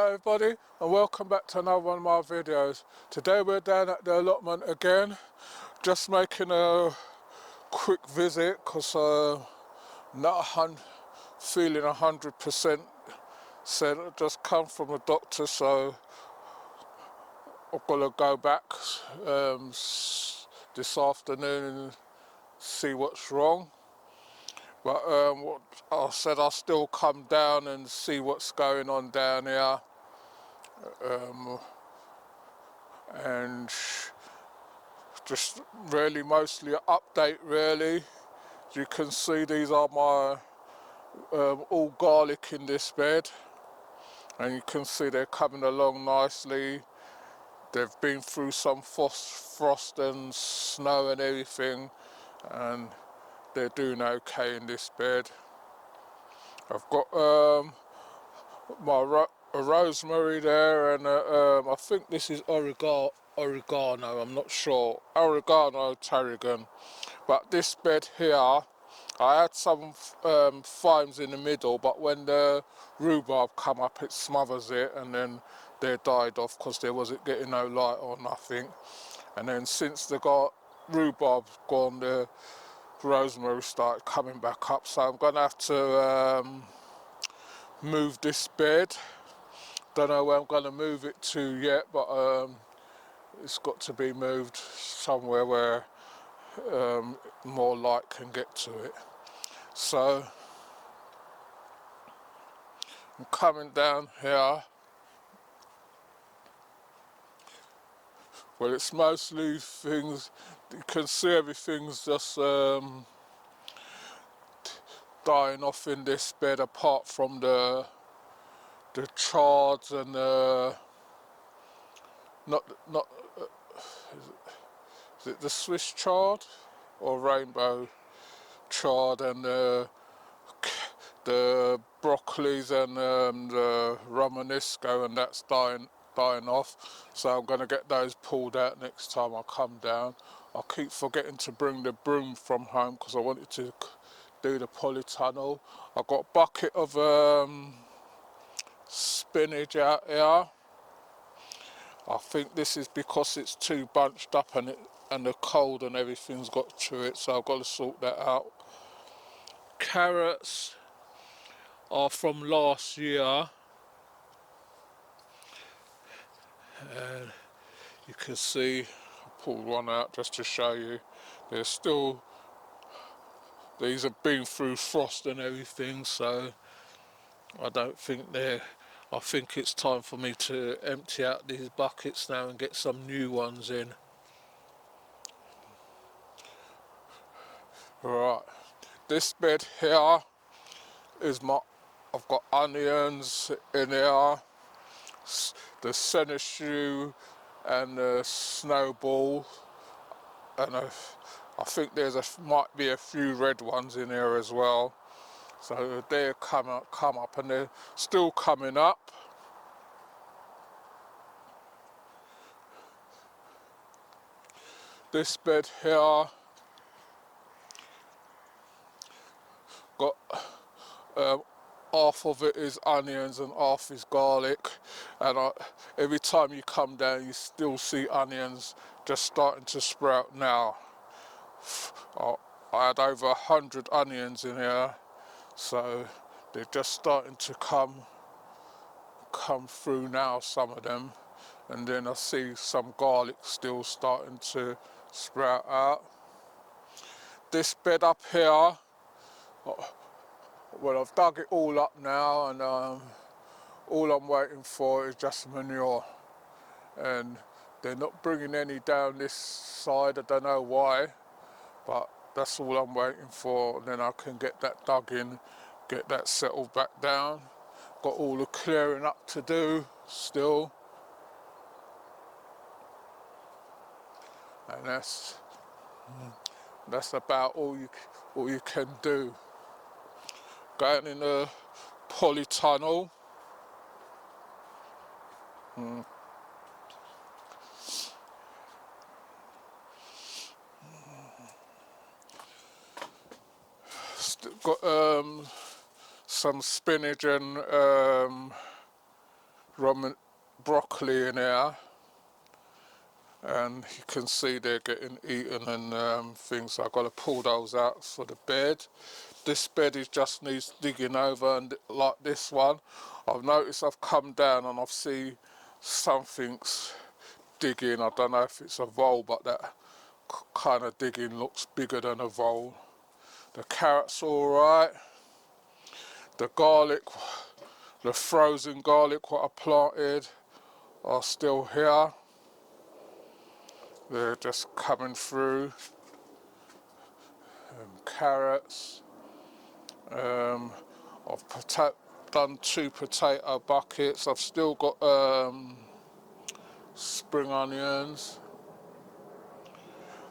Hello everybody and welcome back to another one of my videos. Today we're down at the allotment again, just making a quick visit because not feeling 100% said I just come from the doctor, so I've got to go back this afternoon and see what's wrong. But what I said, I'll still come down and see what's going on down here. And just really mostly an update really. As you can see, these are my all garlic in this bed, and you can see they're coming along nicely. They've been through some frost and snow and everything, and they're doing okay in this bed. I've got my rosemary there, and I think this is oregano, I'm not sure, oregano tarragon. But this bed here, I had some thymes in the middle, but when the rhubarb come up it smothers it, and then they died off because there wasn't getting no light or nothing. And then since the rhubarb gone, the rosemary started coming back up, so I'm gonna have to move this bed. Don't know where I'm going to move it to yet, but it's got to be moved somewhere where more light can get to it. So I'm coming down here. Well, it's mostly things, you can see everything's just dying off in this bed, apart from the chards and not is it the Swiss chard or rainbow chard, and the broccolis and the romanesco, and that's dying off. So I'm going to get those pulled out next time I come down. I keep forgetting to bring the broom from home because I wanted to do the polytunnel. I've got a bucket of spinach out here. I think this is because it's too bunched up and the cold and everything's got to it, so I've got to sort that out. Carrots are from last year, and you can see I pulled one out just to show you. They're still, these have been through frost and everything, so I don't think I think it's time for me to empty out these buckets now and get some new ones in. Right, this bed here is I've got onions in here, the seneschal and the snowball, and I think might be a few red ones in here as well. So they come up and they're still coming up. This bed here got half of it is onions and half is garlic, and every time you come down you still see onions just starting to sprout now. I had over 100 onions in here, so they're just starting to come through now, some of them, and then I see some garlic still starting to sprout out. This bed up here, well, I've dug it all up now, and all I'm waiting for is just manure, and they're not bringing any down this side. I don't know why, but that's all I'm waiting for, and then I can get that dug in, get that settled back down. Got all the clearing up to do still, and that's about all you can do. Going in the polytunnel. Got some spinach and broccoli in here, and you can see they're getting eaten and things. So I've got to pull those out for the bed. This bed just needs digging over, and like this one, I've noticed I've come down and I've seen something's digging. I don't know if it's a vole, but that kind of digging looks bigger than a vole. The carrots are alright. The garlic, the frozen garlic what I planted are still here. They're just coming through. Carrots. I've done 2 potato buckets. I've still got spring onions.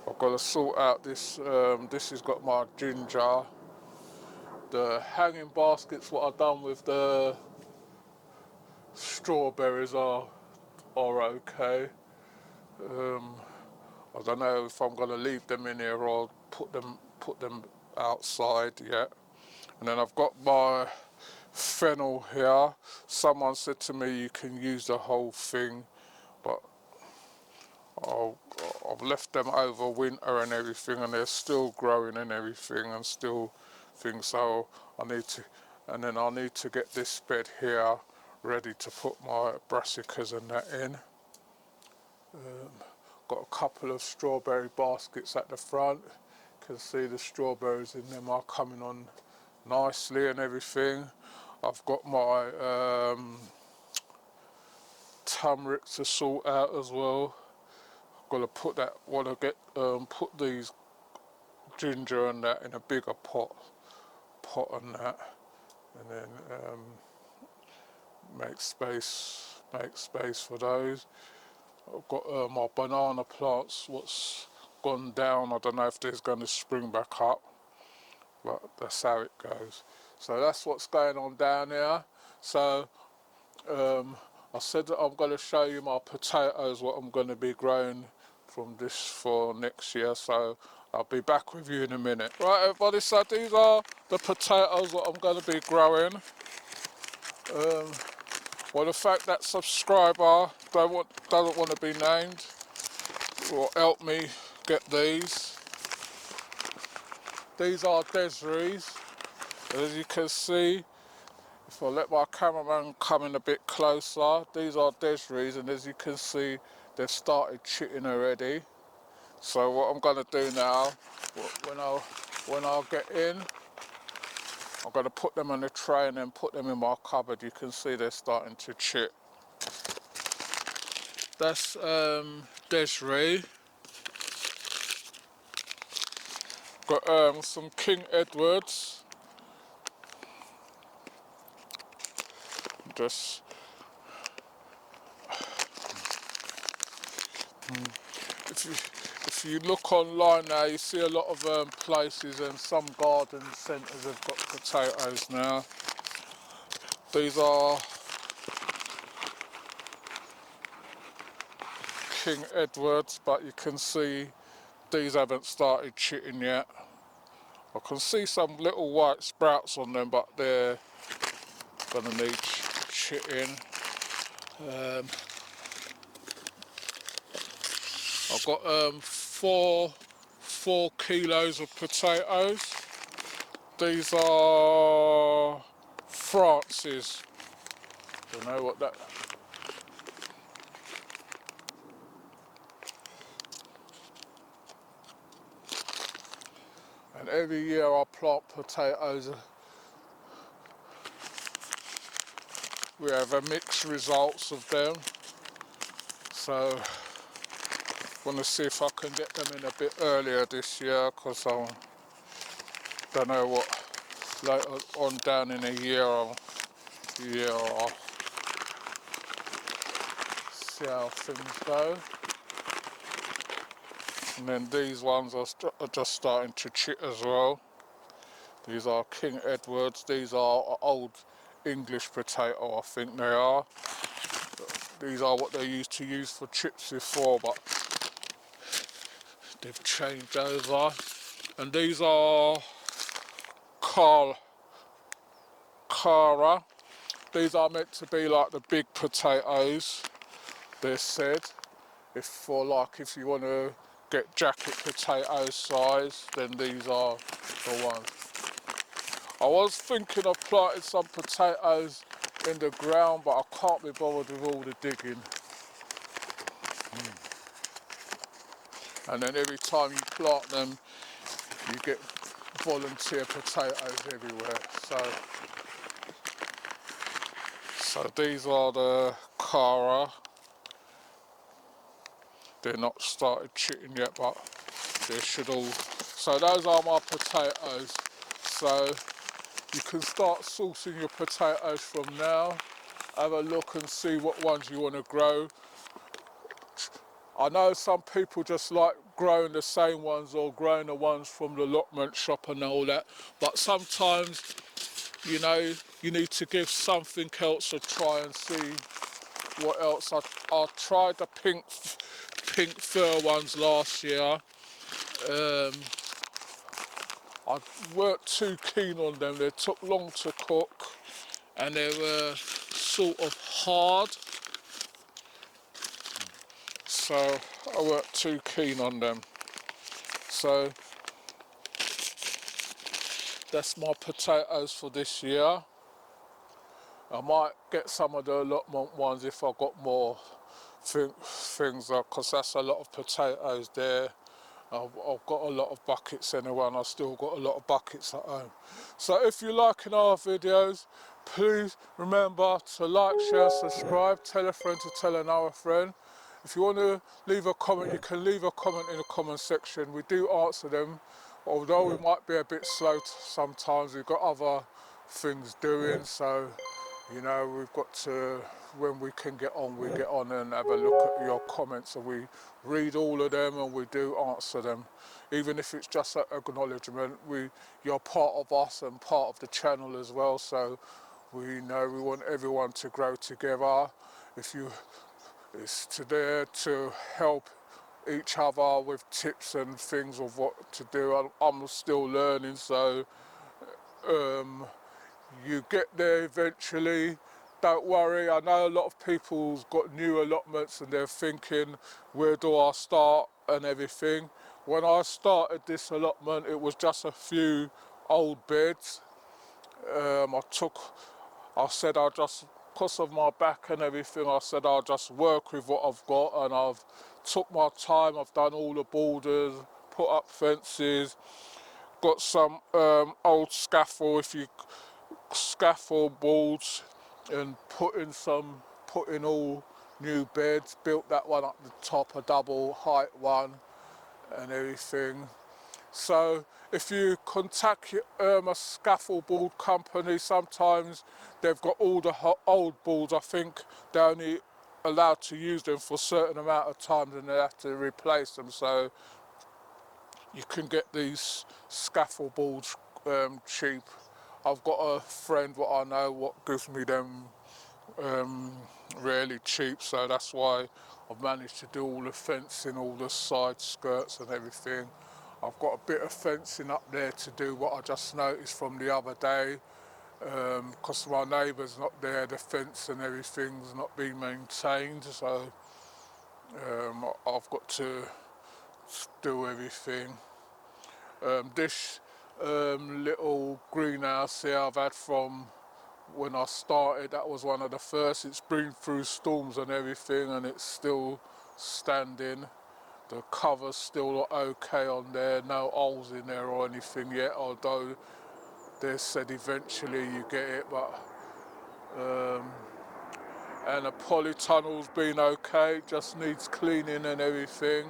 I've got to sort out this. This has got my ginger. The hanging baskets, what I've done with the strawberries are okay. I don't know if I'm going to leave them in here or put them outside yet. And then I've got my fennel here. Someone said to me you can use the whole thing, but I've left them over winter and everything, and they're still growing and everything, and still things. So I need to get this bed here ready to put my brassicas and that in. Got a couple of strawberry baskets at the front. You can see the strawberries in them are coming on nicely and everything. I've got my turmeric to sort out as well. I've got to put that. Want to get put these ginger and that in a bigger pot and that, and then make space for those. I've got my banana plants. What's gone down? I don't know if they're going to spring back up, but that's how it goes. So that's what's going on down here. So I said that I'm going to show you my potatoes, what I'm going to be growing from this for next year. So I'll be back with you in a minute. Right, everybody, so these are the potatoes that I'm going to be growing. Well, the fact that subscriber doesn't want to be named will help me get these. These are Desirées. As you can see, if I let my cameraman come in a bit closer, these are Desirées, and as you can see, they've started chitting already. So what I'm going to do now, when I get in, I'm going to put them on the tray and then put them in my cupboard. You can see they're starting to chit. That's Desiree. Got some King Edwards. Just if you look online now, you see a lot of places, and some garden centres have got potatoes now. These are King Edwards, but you can see these haven't started chitting yet. I can see some little white sprouts on them, but they're gonna need chitting. I've got 4 kilos of potatoes. These are France's. Don't know what that. And every year I plant potatoes. We have a mixed results of them. So I want to see if I can get them in a bit earlier this year, because I don't know what later on down in a year I'll see how things go. And then these ones are just starting to chit as well. These are King Edwards. These are old English potato, I think they are. These are what they used to use for chips before, but they've changed over. And these are Cara. These are meant to be like the big potatoes, they said. If you want to get jacket potato size, then these are the ones. I was thinking of planting some potatoes in the ground, but I can't be bothered with all the digging. And then every time you plant them, you get volunteer potatoes everywhere. So these are the Cara. They're not started chitting yet, but they should all. So those are my potatoes. So you can start sourcing your potatoes from now. Have a look and see what ones you want to grow. I know some people just like growing the same ones or growing the ones from the allotment shop and all that, but sometimes, you know, you need to give something else a try and see what else. I tried the pink fir ones last year. I weren't too keen on them. They took long to cook and they were sort of hard, so I weren't too keen on them. So that's my potatoes for this year. I might get some of the allotment ones if I got more things, because that's a lot of potatoes there. I've got a lot of buckets anyway, and I've still got a lot of buckets at home. So if you're liking our videos, please remember to like, share, subscribe, tell a friend to tell another friend. If you want to leave a comment, you can leave a comment in the comment section. We do answer them, although we might be a bit slow sometimes. We've got other things doing, so you know, we've got to, when we can get on, we get on and have a look at your comments, and we read all of them and we do answer them. Even if it's just an acknowledgement, you're part of us and part of the channel as well, so we know we want everyone to grow together. It's there to help each other with tips and things of what to do. I'm still learning, so you get there eventually. Don't worry, I know a lot of people's got new allotments and they're thinking, where do I start and everything. When I started this allotment, it was just a few old beds. I said I'll just, because of my back and everything, I said I'll just work with what I've got, and I've took my time. I've done all the borders, put up fences, got some old scaffold boards, and put in all new beds, built that one up the top, a double height one and everything. So if you contact a scaffold board company, sometimes they've got all the old boards. I think they're only allowed to use them for a certain amount of time and they have to replace them, so you can get these scaffold boards cheap. I've got a friend what I know what gives me them really cheap, so that's why I've managed to do all the fencing, all the side skirts and everything. I've got a bit of fencing up there to do, what I just noticed from the other day, because my neighbour's not there, the fence and everything's not being maintained, so I've got to do everything. This little greenhouse here I've had from when I started. That was one of the first. It's been through storms and everything and it's still standing. The cover's still okay on there, no holes in there or anything yet, although they said eventually you get it, but and the polytunnel's been okay, just needs cleaning and everything.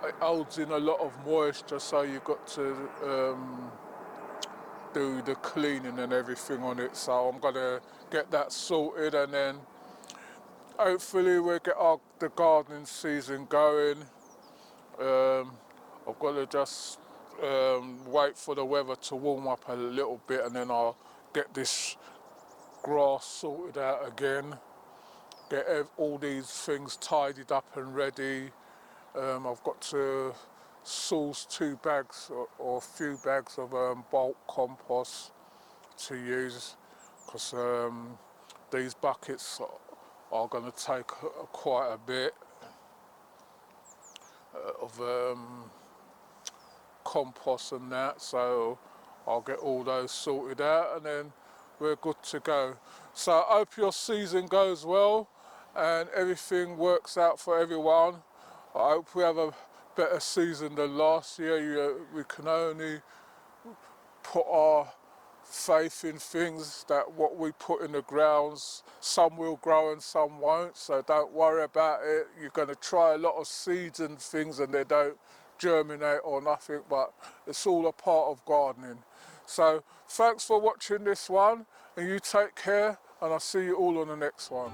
It holds in a lot of moisture, so you've got to do the cleaning and everything on it, so I'm gonna get that sorted, and then hopefully we'll get the gardening season going. I've got to just wait for the weather to warm up a little bit, and then I'll get this grass sorted out again, get all these things tidied up and ready. I've got to source 2 bags or a few bags of bulk compost to use, because these buckets are going to take quite a bit of compost and that, so I'll get all those sorted out and then we're good to go. So I hope your season goes well and everything works out for everyone. I hope we have a better season than last year. We can only put our faith in things that what we put in the grounds, some will grow and some won't, so don't worry about it. You're going to try a lot of seeds and things and they don't germinate or nothing, but it's all a part of gardening. So thanks for watching this one, and you take care, and I'll see you all on the next one.